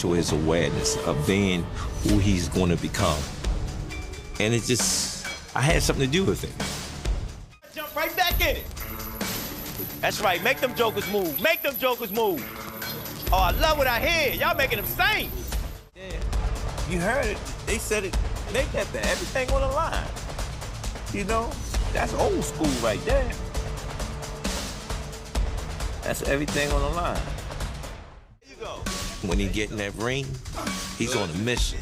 to his awareness of being who he's going to become. And I had something to do with it. Jump right back in it. That's right, make them jokers move. Make them jokers move. Oh, I love what I hear. Y'all making them sing. Yeah, you heard it. They said it. Make that bad. Everything on the line. You know, that's old school right there. That's everything on the line. Here you go. When he get in that ring, he's on a mission.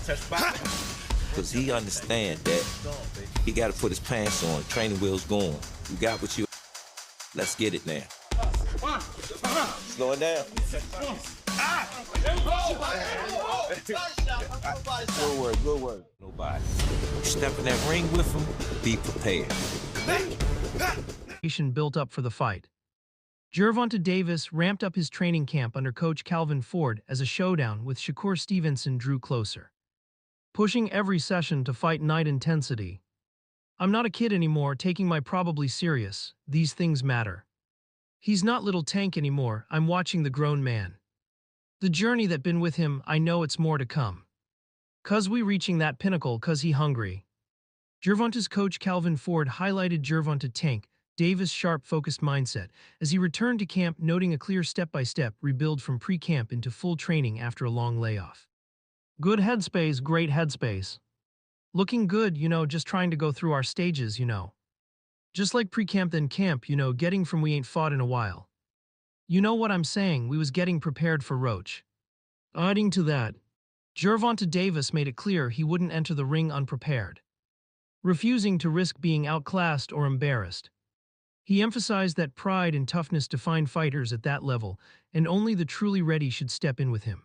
Because he understands that he got to put his pants on, training wheels going. You got what you... Let's get it now. Slow it down. Good word, good word. Nobody. Step in that ring with him, be prepared. Built up for the fight. Gervonta Davis ramped up his training camp under coach Calvin Ford as a showdown with Shakur Stevenson drew closer. Pushing every session to fight night intensity. I'm not a kid anymore, taking my probably serious. These things matter. He's not little Tank anymore, I'm watching the grown man. The journey that been with him, I know it's more to come. 'Cause we reaching that pinnacle 'cause he hungry. Gervonta's coach Calvin Ford highlighted Gervonta Tank Davis' sharp, focused mindset as he returned to camp, noting a clear step-by-step rebuild from pre-camp into full training after a long layoff. Good headspace, great headspace. Looking good, just trying to go through our stages, Just like pre-camp then camp, getting from we ain't fought in a while. You know what I'm saying, we was getting prepared for Roach. Adding to that, Gervonta Davis made it clear he wouldn't enter the ring unprepared, refusing to risk being outclassed or embarrassed. He emphasized that pride and toughness define fighters at that level, and only the truly ready should step in with him.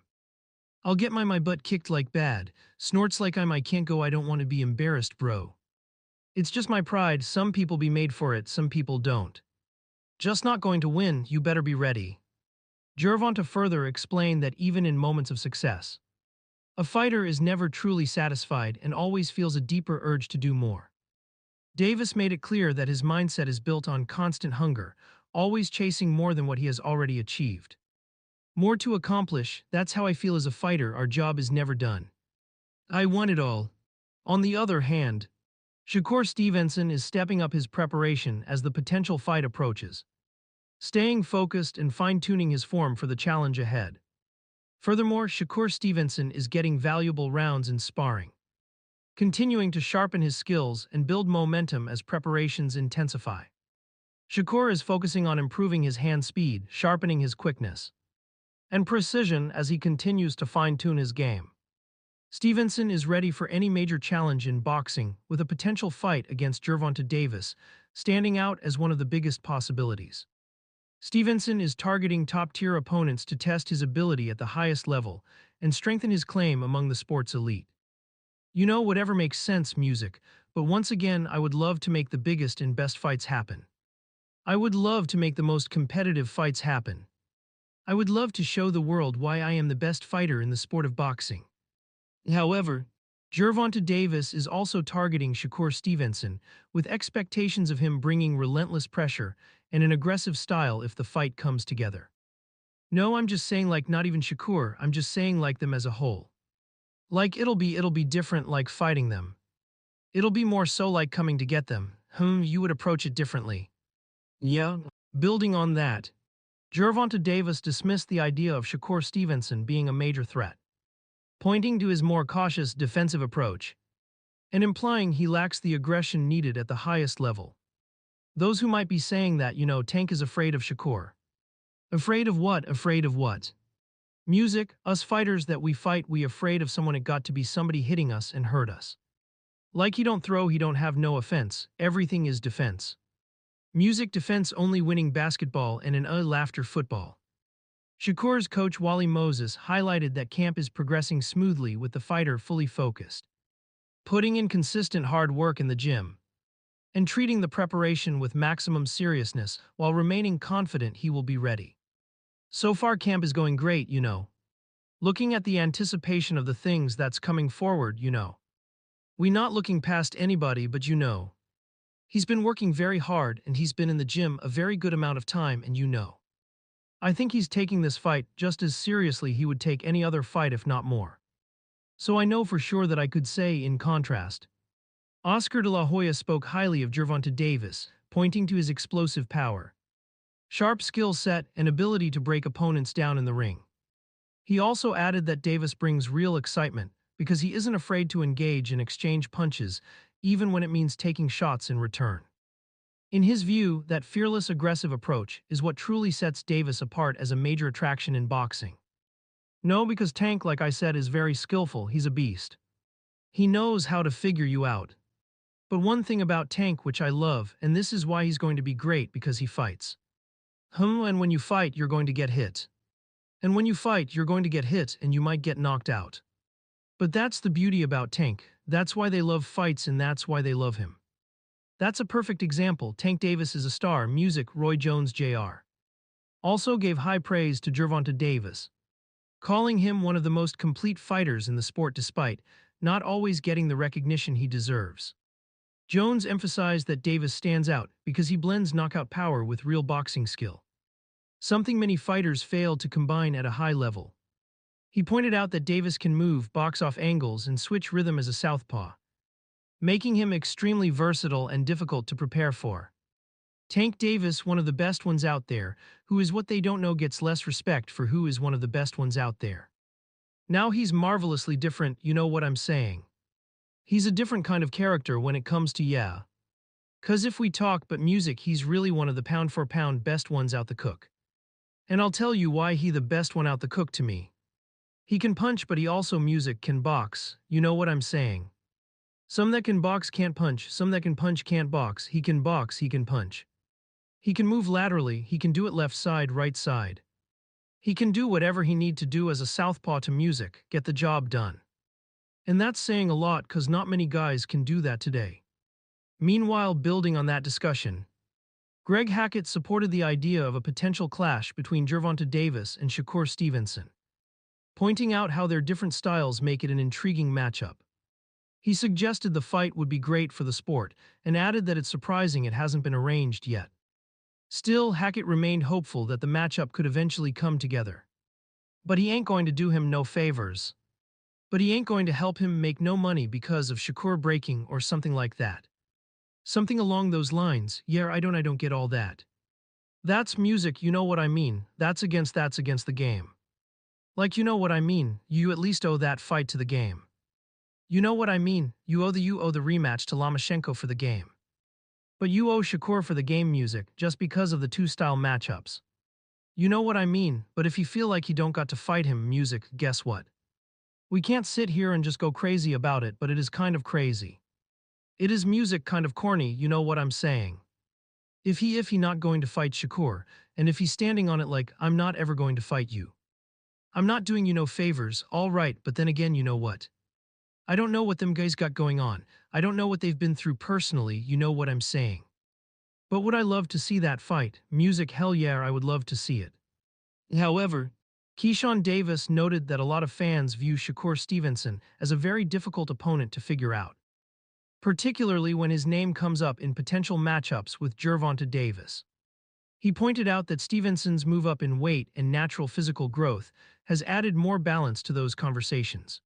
I'll get my butt kicked like bad, snorts like I can't go, I don't want to be embarrassed, bro. It's just my pride, some people be made for it, some people don't. Just not going to win, you better be ready. Gervonta further explained that even in moments of success, a fighter is never truly satisfied and always feels a deeper urge to do more. Davis made it clear that his mindset is built on constant hunger, always chasing more than what he has already achieved. More to accomplish, that's how I feel as a fighter, our job is never done. I want it all. On the other hand, Shakur Stevenson is stepping up his preparation as the potential fight approaches, staying focused and fine-tuning his form for the challenge ahead. Furthermore, Shakur Stevenson is getting valuable rounds in sparring, continuing to sharpen his skills and build momentum as preparations intensify. Shakur is focusing on improving his hand speed, sharpening his quickness and precision as he continues to fine-tune his game. Stevenson is ready for any major challenge in boxing, with a potential fight against Gervonta Davis standing out as one of the biggest possibilities. Stevenson is targeting top-tier opponents to test his ability at the highest level and strengthen his claim among the sport's elite. Whatever makes sense, music, but once again, I would love to make the biggest and best fights happen. I would love to make the most competitive fights happen. I would love to show the world why I am the best fighter in the sport of boxing. However, Gervonta Davis is also targeting Shakur Stevenson, with expectations of him bringing relentless pressure and an aggressive style if the fight comes together. No, I'm just saying not even Shakur, I'm just saying them as a whole. It'll be different fighting them. It'll be more so coming to get them. You would approach it differently. Yeah. Building on that, Gervonta Davis dismissed the idea of Shakur Stevenson being a major threat, pointing to his more cautious defensive approach, and implying he lacks the aggression needed at the highest level. Those who might be saying that, Tank is afraid of Shakur. Afraid of what? Afraid of what? Music, us fighters that we fight, we afraid of someone, it got to be somebody hitting us and hurt us. He don't throw, he don't have no offense, everything is defense. Music defense only winning basketball and an laughter football. Shakur's coach Wally Moses highlighted that camp is progressing smoothly with the fighter fully focused, putting in consistent hard work in the gym, and treating the preparation with maximum seriousness while remaining confident he will be ready. So far camp is going great, Looking at the anticipation of the things that's coming forward, We not looking past anybody but He's been working very hard and he's been in the gym a very good amount of time and I think he's taking this fight just as seriously he would take any other fight if not more. So I know for sure that I could say, in contrast, Oscar de la Hoya spoke highly of Gervonta Davis, pointing to his explosive power, sharp skill set, and ability to break opponents down in the ring. He also added that Davis brings real excitement because he isn't afraid to engage and exchange punches, even when it means taking shots in return. In his view, that fearless, aggressive approach is what truly sets Davis apart as a major attraction in boxing. No, because Tank, like I said, is very skillful, he's a beast. He knows how to figure you out. But one thing about Tank which I love, and this is why he's going to be great, because he fights. And when you fight, you're going to get hit. And when you fight, you're going to get hit and you might get knocked out. But that's the beauty about Tank, that's why they love fights and that's why they love him. That's a perfect example. Tank Davis is a star. Music, Roy Jones Jr. also gave high praise to Gervonta Davis, calling him one of the most complete fighters in the sport despite not always getting the recognition he deserves. Jones emphasized that Davis stands out because he blends knockout power with real boxing skill, something many fighters fail to combine at a high level. He pointed out that Davis can move, box off angles, and switch rhythm as a southpaw, making him extremely versatile and difficult to prepare for. Tank Davis, one of the best ones out there, who is what they don't know, gets less respect for who is one of the best ones out there. Now he's marvelously different, you know what I'm saying. He's a different kind of character when it comes to 'cause if we talk but music, he's really one of the pound for pound best ones out the cook. And I'll tell you why he the best one out the cook to me. He can punch, but he also music can box, you know what I'm saying. Some that can box can't punch, some that can punch can't box, he can box, he can punch. He can move laterally, he can do it left side, right side. He can do whatever he need to do as a southpaw to music, get the job done. And that's saying a lot, 'cause not many guys can do that today. Meanwhile, building on that discussion, Greg Hackett supported the idea of a potential clash between Gervonta Davis and Shakur Stevenson, pointing out how their different styles make it an intriguing matchup. He suggested the fight would be great for the sport and added that it's surprising it hasn't been arranged yet. Still, Hackett remained hopeful that the matchup could eventually come together. But he ain't going to do him no favors. But he ain't going to help him make no money because of Shakur breaking or something like that. Something along those lines. I don't get all that. That's music, you know what I mean. That's against the game. Like, you know what I mean, you at least owe that fight to the game. You know what I mean, you owe the rematch to Lomachenko for the game. But you owe Shakur for the game music just because of the two-style matchups. You know what I mean, but if you feel like he don't got to fight him music, guess what? We can't sit here and just go crazy about it, but it is kind of crazy. It is music kind of corny, you know what I'm saying. If he not going to fight Shakur, and if he's standing on it like, I'm not ever going to fight you. I'm not doing you no favors, all right, but then again, you know what? I don't know what them guys got going on. I don't know what they've been through personally, you know what I'm saying. But would I love to see that fight? Music, hell yeah, I would love to see it. However, Keyshawn Davis noted that a lot of fans view Shakur Stevenson as a very difficult opponent to figure out, particularly when his name comes up in potential matchups with Gervonta Davis. He pointed out that Stevenson's move up in weight and natural physical growth has added more balance to those conversations,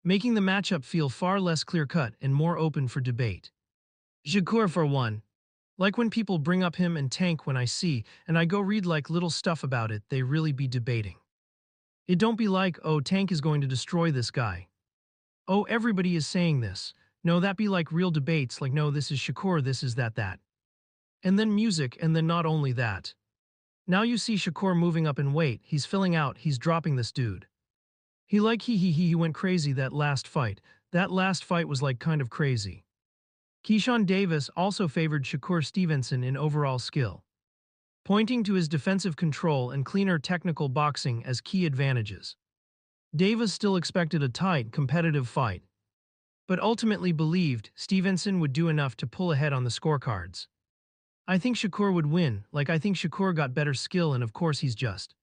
making the matchup feel far less clear-cut and more open for debate. Shakur, for one, like when people bring up him and Tank when I see, and I go read like little stuff about it, they really be debating. It don't be like, oh, Tank is going to destroy this guy. Oh, everybody is saying this. No, that be like real debates, like no, this is Shakur, this is that. And then music, and then not only that. Now you see Shakur moving up in weight, he's filling out, he's dropping this dude. He went crazy that last fight. That last fight was like kind of crazy. Keyshawn Davis also favored Shakur Stevenson in overall skill, pointing to his defensive control and cleaner technical boxing as key advantages. Davis still expected a tight, competitive fight, but ultimately believed Stevenson would do enough to pull ahead on the scorecards. I think Shakur would win, like I think Shakur got better skill and of course he's just